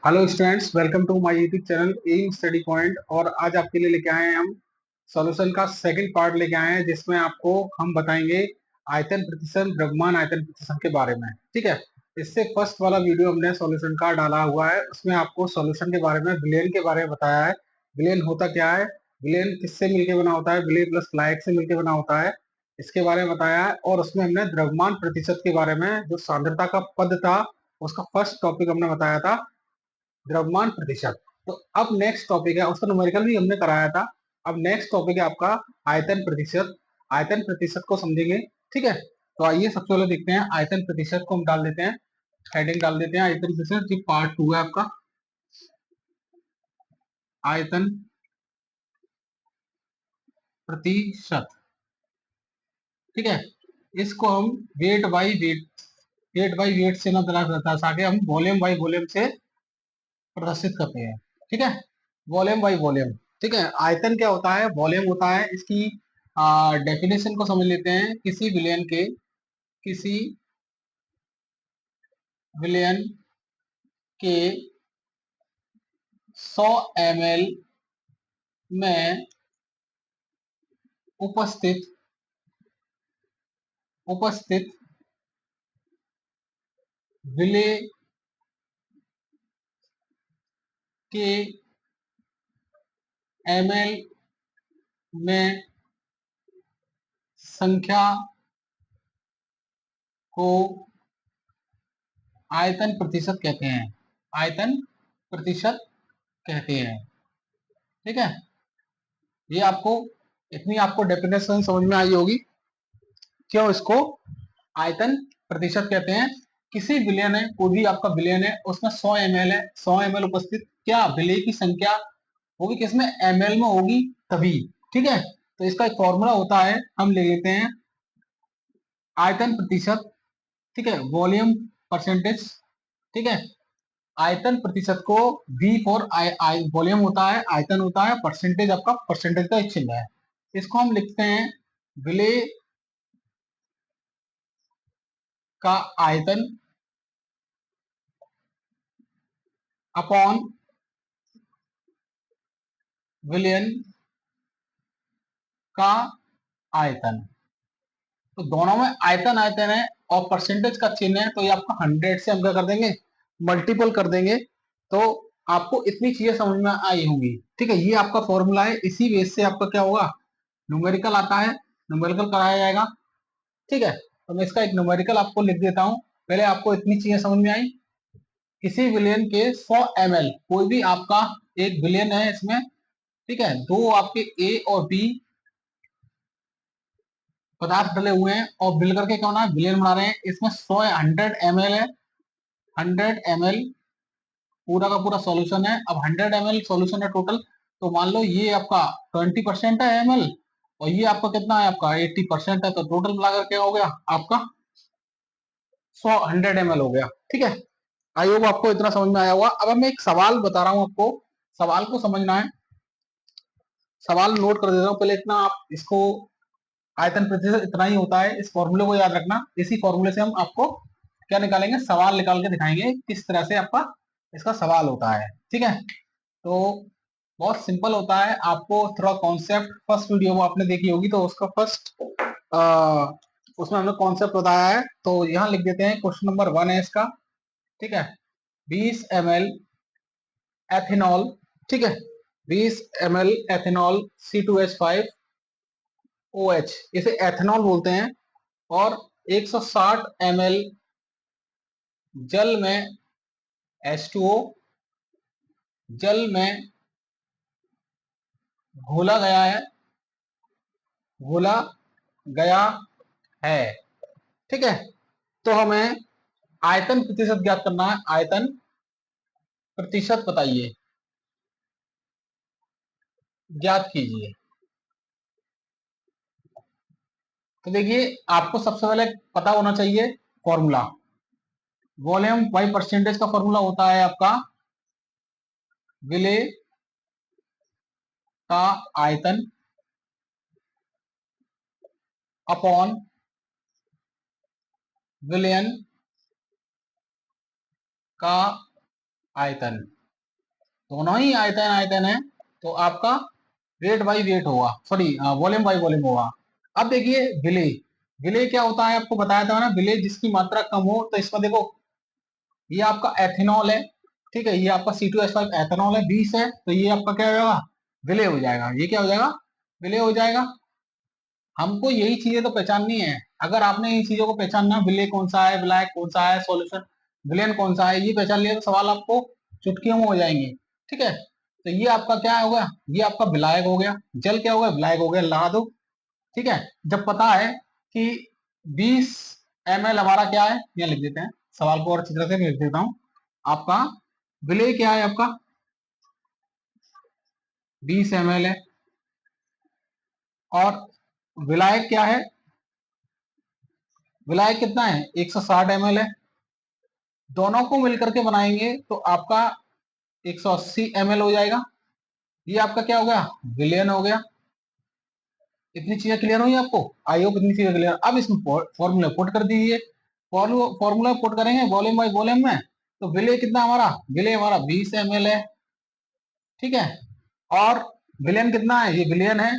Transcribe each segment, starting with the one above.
Hello students, welcome to my YouTube channel M study point. और आज आपके लिए लेके आए हैं हम सॉल्यूशन का सेकंड पार्ट लेके आए हैं, जिसमें आपको हम बताएंगे आयतन प्रतिशत, द्रव्यमान आयतन प्रतिशत के बारे में। ठीक है। इससे फर्स्ट वाला वीडियो हमने सॉल्यूशन का डाला हुआ है, उसमें आपको सॉल्यूशन के बारे में, विलेन के बारे में बताया है। विलेन होता क्या है, विलेन किससे मिलकर बना होता है, विलेन प्लस फ्लाइक से मिलकर बना होता है, इसके बारे में बताया है। और उसमें हमने द्रव्यमान प्रतिशत के बारे में, जो सांद्रता का पद था, उसका फर्स्ट टॉपिक हमने बताया था द्रव्यमान प्रतिशत। तो अब नेक्स्ट टॉपिक है, उसका न्यूमेरिकल भी हमने कराया था। अब नेक्स्ट टॉपिक है आपका आयतन प्रतिशत। आयतन प्रतिशत को समझेंगे। ठीक है। तो आइए सबसे पहले देखते हैं आयतन प्रतिशत को। हम डाल देते हैं, हेडिंग डाल देते हैं आयतन प्रतिशत। ये पार्ट 2 है आपका, आयतन प्रतिशत। ठीक है। इसको हम weight by wait, weight by wait से ना दर्शा के हम वॉल्यूम बाई वॉल्यूम से प्रदर्शित करते हैं। ठीक है। Volume by volume. ठीक है। आयतन क्या होता है, वॉल्यूम होता है। इसकी डेफिनेशन को समझ लेते हैं। किसी विलयन के 100 ml में उपस्थित उपस्थित विलेय के ml में संख्या को आयतन प्रतिशत कहते हैं। आयतन प्रतिशत कहते हैं। ठीक है। ये आपको, इतनी आपको डेफिनेशन समझ में आई होगी क्यों इसको आयतन प्रतिशत कहते हैं। किसी विलयन है, कोई भी आपका विलयन है, उसमें 100 ml है, 100 ml उपस्थित, क्या विलेय की संख्या वो भी किसमें, ml में होगी तभी। ठीक है। तो इसका एक फॉर्मूला होता है, हम ले लेते हैं आयतन प्रतिशत। ठीक है। Volume percentage. ठीक है। आयतन प्रतिशत को V फॉर वॉल्यूम होता है, आयतन होता है, परसेंटेज आपका परसेंटेज का एक चिन्ह है। इसको हम लिखते हैं विलेय का आयतन अपॉन विलयन का आयतन। तो दोनों में आयतन आयतन है और परसेंटेज का चिन्ह है, तो ये आपका 100 से हम क्या कर देंगे, मल्टीपल कर देंगे। तो आपको इतनी चीजें समझ में आई होंगी। ठीक है। ये आपका फॉर्मूला है, इसी बेस से आपका क्या होगा, न्यूमेरिकल आता है, न्यूमेरिकल कराया जाएगा। ठीक है। तो मैं इसका एक न्यूमेरिकल आपको लिख देता हूं। पहले आपको इतनी चीजें समझ में आई। किसी विलियन के 100 ml, कोई भी आपका एक विलियन है इसमें। ठीक है। दो आपके ए और बी पदार्थ डले हुए हैं और मिल करके क्या होना है, विलयन बना रहे हैं। इसमें 100 ml है, 100 ml पूरा का पूरा सॉल्यूशन है। अब 100 ml सॉल्यूशन है टोटल, तो मान लो ये आपका 20% है ml, और ये आपका कितना है, आपका 80% है। तो टोटल मिलाकर क्या हो गया आपका 100 हो गया। ठीक है। आई होप आपको इतना समझ में आया होगा। अब मैं एक सवाल बता रहा हूं आपको, सवाल को समझना है। सवाल नोट कर देता हूं पहले, इतना आप इसको, आयतन प्रतिशत इतना ही होता है, इस फॉर्मूले को याद रखना। इसी फॉर्मूले से हम आपको क्या निकालेंगे, सवाल निकाल के दिखाएंगे किस तरह से आपका इसका सवाल होता है। ठीक है। तो बहुत सिंपल होता है। आपको थोड़ा कॉन्सेप्ट, फर्स्ट वीडियो वो आपने देखी होगी, तो उसका फर्स्ट उसमें हमने कॉन्सेप्ट बताया है। तो यहाँ लिख देते हैं, क्वेश्चन नंबर 1 है इसका। ठीक है। 20 ml एथेनॉल। ठीक है। 20 ml एथेनॉल C2H5OH, इसे एथेनॉल बोलते हैं। और 160 ml जल में H2O, जल में घोला गया है, घोला गया है। ठीक है। तो हमें आयतन प्रतिशत ज्ञात करना है। आयतन प्रतिशत बताइए, ज्ञात कीजिए। तो देखिए, आपको सबसे पहले पता होना चाहिए फॉर्मूला। वॉल्यूम बाई परसेंटेज का फॉर्मूला होता है आपका विलेय का आयतन अपॉन विलयन का आयतन, दोनों ही आयतन आयतन है, तो आपका वेट बाई वेट होगा, सॉरी वॉल्यूम बाई वॉल्यूम होगा। अब देखिए विलेय, विलेय क्या होता है आपको बताया था ना, विलेय जिसकी मात्रा कम हो, तो इसमें देखो ये आपका एथेनॉल है, ठीक है, ये आपका C2H5 एथेनॉल है, 20 है, तो ये आपका क्या हो जाएगा, विलेय हो जाएगा। ये क्या हो जाएगा, विलेय हो जाएगा। हमको यही चीजें तो पहचाननी है। अगर आपने इन चीजों को पहचानना, विलेय कौन सा है, विलायक कौन सा है, सॉल्यूशन विलेन कौन सा है, ये पहचान लिया तो सवाल आपको चुटकियों में हो जाएंगे। ठीक है, तो ये आपका क्या होगा, ये आपका विलायक हो गया, जल क्या होगा, विलायक हो गया, लगा दो। ठीक है, जब पता है कि 20 ml हमारा क्या है, यहाँ लिख देते हैं, सवाल को और अच्छी तरह से लिख देता हूं। आपका विलेय क्या है, आपका 20 ml है, और विलायक क्या है, विलायक कितना है, 160 ml है। दोनों को मिलकर के बनाएंगे तो आपका 180 ml हो जाएगा। ये आपका क्या हो गया, विलेयन हो गया। इतनी चीजें क्लियर हुई आपको, आई होप इतनी चीजें क्लियर। अब इसमें फॉर्मूला पुट कर दीजिए, फॉर्मूला पुट करेंगे वॉल्यूम बाई वॉल्यूम में, तो विलेय कितना हमारा, विलेय हमारा 20 ml है। ठीक है, और विलेयन कितना है, ये विलेयन है,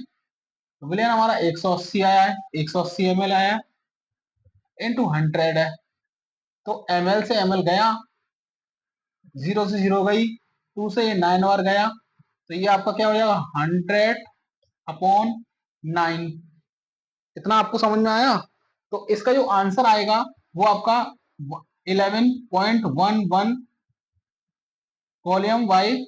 विलेयन हमारा 180 आया है, 180 ml आया इंटू 100 है, तो ml से ml गया, 0 से 0 गई, 2 से ये 9 बार गया, तो ये आपका क्या हो जाएगा, 100/9। इतना आपको समझ में आया। तो इसका जो आंसर आएगा वो आपका 11.11 वॉल्यूम बाई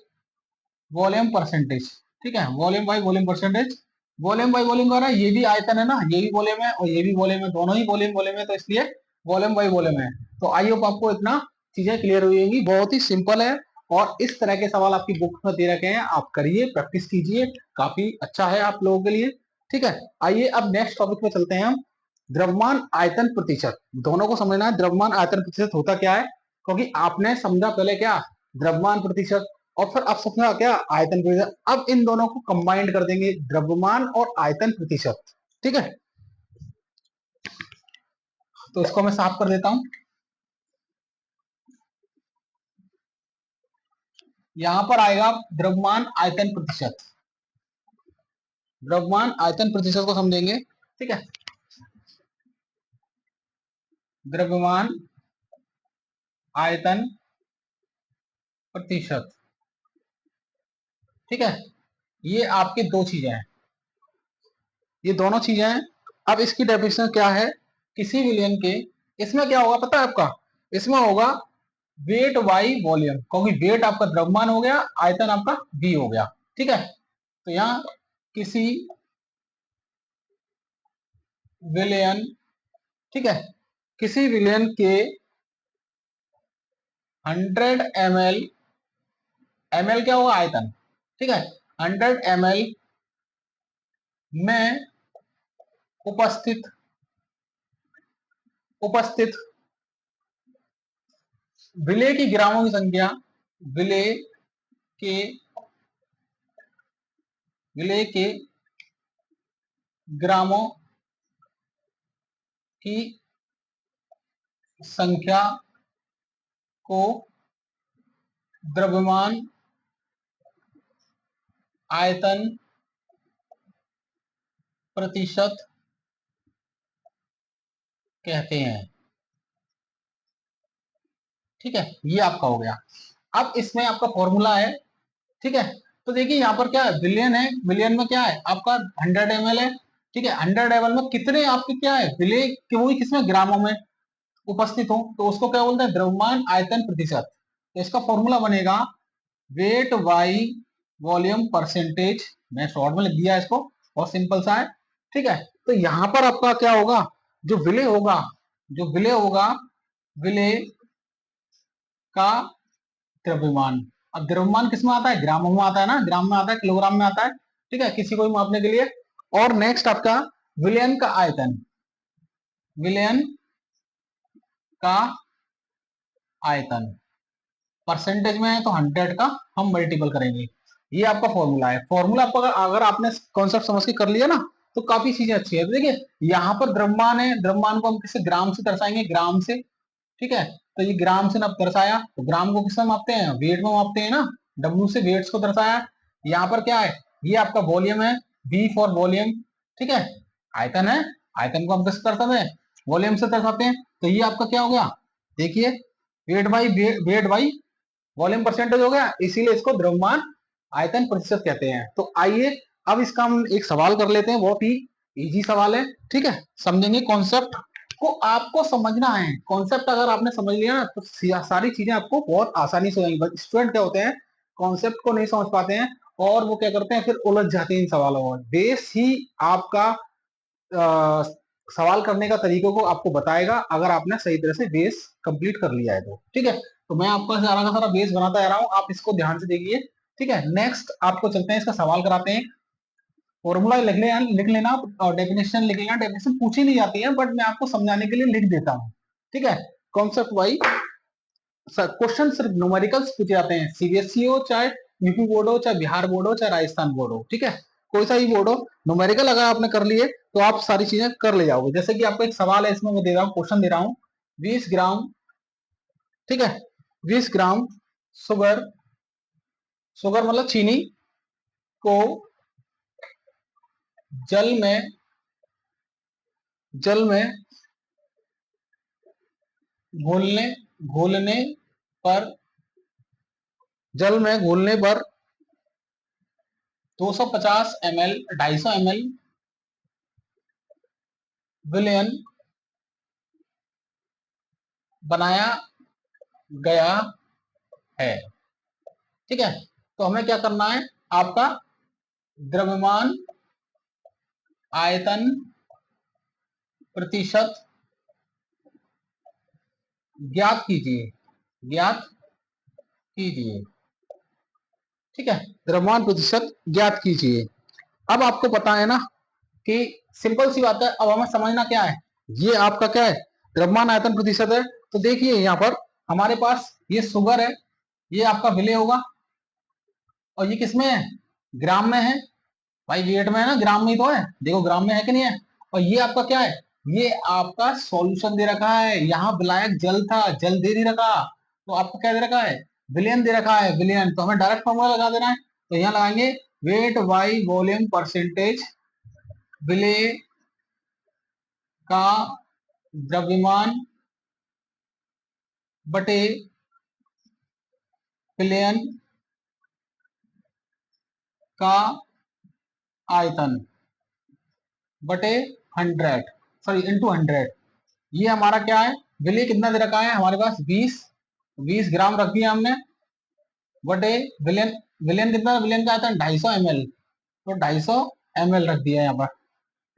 वॉल्यूम परसेंटेज। ठीक है, volume by volume percentage, volume by volume का, ये भी आयतन है ना, ये भी वॉल्यूम है और ये भी वॉल्यूम है, दोनों ही वॉल्यूम वॉल्यूम है, तो इसलिए वॉल्यूम बाई वॉल्यूम है। तो आई होप आपको इतना चीजें क्लियर हुई होंगी, बहुत ही सिंपल है, और इस तरह के सवाल आपकी बुक में दे रखे हैं, आप करिए, प्रैक्टिस कीजिए, काफी अच्छा है आप लोगों के लिए। ठीक है, आइए अब नेक्स्ट टॉपिक पे चलते हैं हम। द्रव्यमान आयतन प्रतिशत, दोनों को समझना है, द्रव्यमान आयतन प्रतिशत होता क्या है, क्योंकि आपने समझा पहले क्या, द्रव्यमान प्रतिशत, और फिर आप समझा क्या, आयतन प्रतिशत। अब इन दोनों को कंबाइंड कर देंगे, द्रव्यमान और आयतन प्रतिशत। ठीक है, तो इसको मैं साफ कर देता हूं। यहां पर आएगा द्रव्यमान आयतन प्रतिशत, द्रव्यमान आयतन प्रतिशत को समझेंगे। ठीक है, द्रव्यमान आयतन प्रतिशत, ठीक है, ये आपके दो चीजें हैं, ये दोनों चीजें हैं। अब इसकी डेफिनेशन क्या है, किसी विलयन के, इसमें क्या होगा पता है आपका, इसमें होगा वेट बाई वॉल्यूम, क्योंकि वेट आपका द्रव्यमान हो गया, आयतन आपका वी हो गया। ठीक है, तो यहां किसी विलयन, ठीक है, किसी विलयन के 100 ml, ml क्या होगा, आयतन, ठीक है, 100 ml में उपस्थित उपस्थित विलेय की ग्रामों की संख्या, विलेय के विलेय के ग्रामों की संख्या को द्रव्यमान आयतन प्रतिशत कहते हैं। ठीक है, ये आपका हो गया। अब इसमें आपका फॉर्मूला है, ठीक है, तो देखिए यहाँ पर क्या है, बिलियन है, बिलियन में क्या है आपका 100 ml है। ठीक है, 100 ml में कितने आपके क्या है विलेय के, वही किसमें, ग्रामों में उपस्थित हो, तो उसको क्या बोलते हैं, द्रव्यमान आयतन प्रतिशत। तो इसका फॉर्मूला बनेगा वेट बाई वॉल्यूम परसेंटेज, मैं शॉर्ट में लिख दिया इसको, बहुत सिंपल सा है। ठीक है, तो यहां पर आपका क्या होगा, जो विलेय होगा, जो विलेय होगा, विलेय का द्रव्यमान। अब द्रव्यमान किसमें आता है, ग्रामों में आता है ना, ग्राम में आता है, किलोग्राम में आता है। ठीक है, किसी को भी मापने के लिए। और नेक्स्ट आपका विलयन का आयतन, विलयन का आयतन परसेंटेज में है, तो 100 का हम मल्टीपल करेंगे। ये आपका फॉर्मूला है। फॉर्मूला आपका अगर आपने कॉन्सेप्ट समझ के कर लिया ना, तो काफी चीजें अच्छी है। देखिए यहाँ पर द्रव्यमान है, द्रव्यमान को हम किससे, ग्राम से दर्शाएंगे, ग्राम से। ठीक है, तो ये ग्राम से दर्शाया, तो ग्राम को किसमें मापते हैं, वेट में मापते हैं ना, डब्ल्यू से वेट्स को दर्शाया। यहाँ पर क्या है, ये आपका वॉल्यूम है, बी फॉर वॉल्यूम, ठीक है। आयतन है, आयतन को हम किस दर्शाते हैं, वॉल्यूम से दर्शाते हैं। तो ये आपका क्या हो गया, देखिए वेट बाई वॉल्यूम परसेंटेज हो गया, इसीलिए इसको द्रव्यमान आयतन प्रतिशत कहते हैं। तो आइए अब इसका हम एक सवाल कर लेते हैं, बहुत ही इजी सवाल है, ठीक है। समझेंगे कॉन्सेप्ट को, आपको समझना है कॉन्सेप्ट, अगर आपने समझ लिया ना तो सारी चीजें आपको बहुत आसानी से हो जाएंगी। स्टूडेंट क्या होते हैं, कॉन्सेप्ट को नहीं समझ पाते हैं और वो क्या करते हैं, फिर उलझ जाते हैं इन सवालों में। बेस ही आपका सवाल करने का तरीकों को आपको बताएगा, अगर आपने सही तरह से बेस कंप्लीट कर लिया है तो, ठीक है। तो मैं आपको सारा का सारा बेस बनाता जा रहा हूं, आप इसको ध्यान से देखिए, ठीक है। नेक्स्ट आपको चलते हैं, इसका सवाल कराते हैं। फॉर्मूला लिख लेना और डेफिनेशन लिख लेना, डेफिनेशन पूछी नहीं जाती है बट मैं आपको समझाने के लिए लिख देता हूँ, ठीक है। कॉन्सेप्ट वाइज क्वेश्चन सिर्फ न्यूमेरिकल्स पूछे जाते हैं, सीबीएसई हो, चाहे यूपी बोर्ड हो, चाहे बिहार बोर्ड हो, चाहे राजस्थान बोर्ड हो, ठीक है। कोई सा ही बोर्ड हो, न्यूमेरिकल अगर आपने कर लिए तो आप सारी चीजें कर ले जाओगे। जैसे कि आपको एक सवाल है, इसमें मैं दे रहा हूँ, क्वेश्चन दे रहा हूँ, 20 ग्राम, ठीक है, 20 ग्राम शुगर, शुगर मतलब चीनी को जल में घोलने घोलने पर जल में घोलने पर 250 ml 250 ml विलयन बनाया गया है, ठीक है। तो हमें क्या करना है, आपका द्रव्यमान आयतन प्रतिशत ज्ञात कीजिए, ज्ञात कीजिए, ठीक है। द्रव्यमान प्रतिशत ज्ञात कीजिए। अब आपको पता है ना कि सिंपल सी बात है, अब हमें समझना क्या है, ये आपका क्या है, द्रव्यमान आयतन प्रतिशत है। तो देखिए यहाँ पर हमारे पास ये शुगर है, ये आपका विलय होगा, और ये किसमें है, ग्राम में है, भाई वेट में है ना, ग्राम में ही तो है, देखो ग्राम में है कि नहीं है। और ये आपका क्या है, ये आपका सॉल्यूशन दे रखा है, यहाँ विलायक जल था, जल दे नहीं रखा, तो आपको क्या दे रखा है, विलयन दे रखा है, विलयन। तो हमें डायरेक्ट फॉर्मूला लगा देना है, तो यहाँ लगाएंगे वेट बाई वॉल्यूम परसेंटेज विलय का द्रव्यमान बटे विलयन का आयतन बटे 100, सॉरी इंटू 100। ये हमारा क्या है, विलय कितना दे रखा है हमारे पास, 20 ग्राम रख दिया हमने, बटे विलयन, विलयन कितना, विलयन का आता है 250 ml, तो 250 ml रख दिया यहाँ पर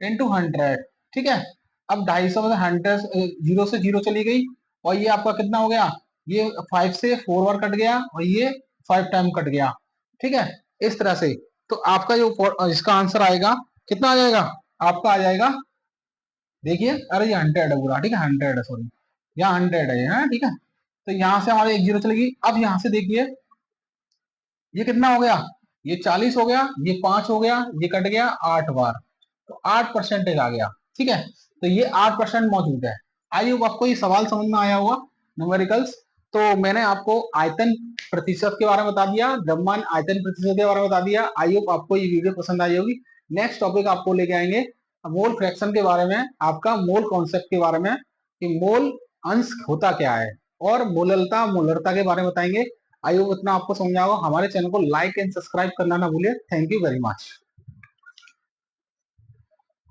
इंटू 100, ठीक है। अब 250 में 100 जीरो से जीरो चली गई, और ये आपका कितना हो गया, ये 5 से 4 बार कट गया, और ये 5 टाइम कट गया, ठीक है, इस तरह से। तो आपका जो इसका आंसर आएगा कितना आ जाएगा, आपका आ जाएगा, देखिए, अरे ये 100 है पूरा, ठीक है, 100 है, सॉरी यहाँ 100 है, हाँ ठीक है। तो यहाँ से हमारे एक जीरो चलेगी। अब यहाँ से देखिए ये कितना हो गया, ये 40 हो गया, ये 5 हो गया, ये कट गया 8 बार, तो 8% आ गया, ठीक है। तो ये 8% मौजूद है। आई होप आपको ये सवाल समझ में आया होगा, न्यूमेरिकल्स। तो मैंने आपको आयतन प्रतिशत के बारे में बता दिया, द्रव्यमान आयतन प्रतिशत के बारे में बता दिया। आई होप आपको ये वीडियो पसंद आई होगी। नेक्स्ट टॉपिक आपको लेके आएंगे मोल फ्रैक्शन के बारे में, आपका मोल कॉन्सेप्ट के बारे में, कि मोल अंश होता क्या है, और मोललता मोलरता के बारे में बताएंगे। आई होप इतना आपको समझ आएगा। हमारे चैनल को लाइक एंड सब्सक्राइब करना ना भूलिए। Thank you very much.